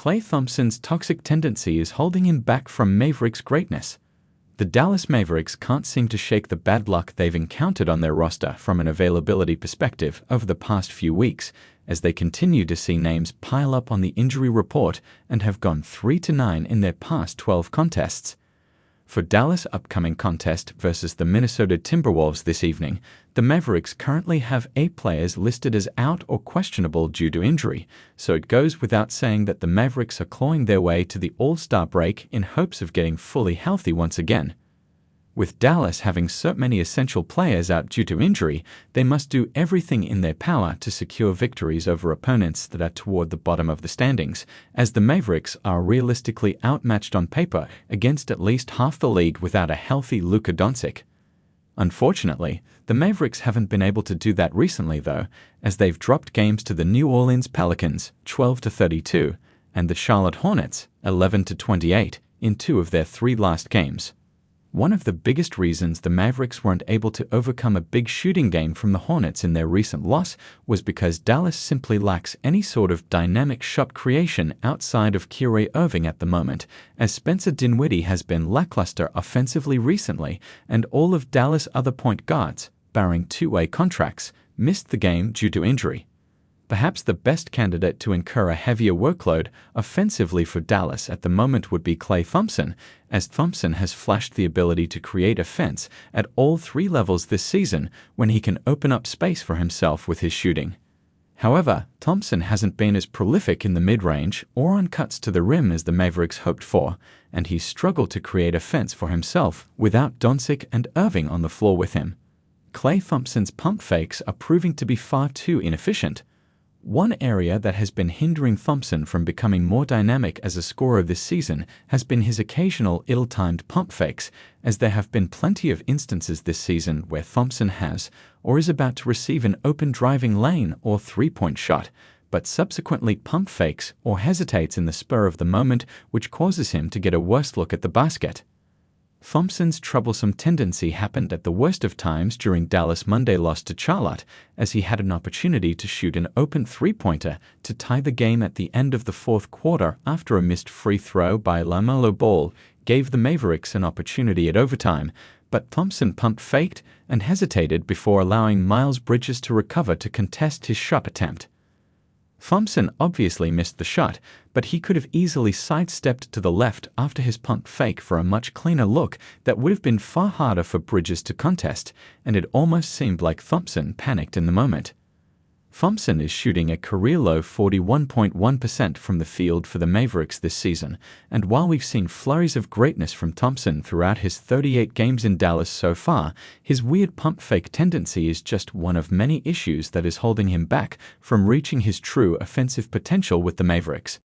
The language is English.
Klay Thompson's toxic tendency is holding him back from Mavericks' greatness. The Dallas Mavericks can't seem to shake the bad luck they've encountered on their roster from an availability perspective over the past few weeks, as they continue to see names pile up on the injury report and have gone 3-9 in their past 12 contests. For Dallas' upcoming contest versus the Minnesota Timberwolves this evening, the Mavericks currently have 8 players listed as out or questionable due to injury, so it goes without saying that the Mavericks are clawing their way to the All-Star break in hopes of getting fully healthy once again. With Dallas having so many essential players out due to injury, they must do everything in their power to secure victories over opponents that are toward the bottom of the standings, as the Mavericks are realistically outmatched on paper against at least half the league without a healthy Luka Doncic. Unfortunately, the Mavericks haven't been able to do that recently though, as they've dropped games to the New Orleans Pelicans 12-32 and the Charlotte Hornets 11-28 in 2 of their 3 last games. One of the biggest reasons the Mavericks weren't able to overcome a big shooting game from the Hornets in their recent loss was because Dallas simply lacks any sort of dynamic shot creation outside of Kyrie Irving at the moment, as Spencer Dinwiddie has been lackluster offensively recently, and all of Dallas' other point guards, barring two-way contracts, missed the game due to injury. Perhaps the best candidate to incur a heavier workload offensively for Dallas at the moment would be Klay Thompson, as Thompson has flashed the ability to create offense at all 3 levels this season when he can open up space for himself with his shooting. However, Thompson hasn't been as prolific in the mid-range or on cuts to the rim as the Mavericks hoped for, and he's struggled to create offense for himself without Doncic and Irving on the floor with him. Klay Thompson's pump fakes are proving to be far too inefficient. One area that has been hindering Thompson from becoming more dynamic as a scorer this season has been his occasional ill-timed pump fakes, as there have been plenty of instances this season where Thompson has or is about to receive an open driving lane or three-point shot, but subsequently pump fakes or hesitates in the spur of the moment, which causes him to get a worse look at the basket. Thompson's troublesome tendency happened at the worst of times during Dallas' Monday loss to Charlotte, as he had an opportunity to shoot an open three-pointer to tie the game at the end of the 4th quarter after a missed free throw by LaMelo Ball gave the Mavericks an opportunity at overtime, but Thompson pump faked and hesitated before allowing Miles Bridges to recover to contest his shot attempt. Thompson obviously missed the shot, but he could have easily sidestepped to the left after his pump fake for a much cleaner look that would have been far harder for Bridges to contest, and it almost seemed like Thompson panicked in the moment. Thompson is shooting a career-low 41.1% from the field for the Mavericks this season, and while we've seen flurries of greatness from Thompson throughout his 38 games in Dallas so far, his weird pump fake tendency is just one of many issues that is holding him back from reaching his true offensive potential with the Mavericks.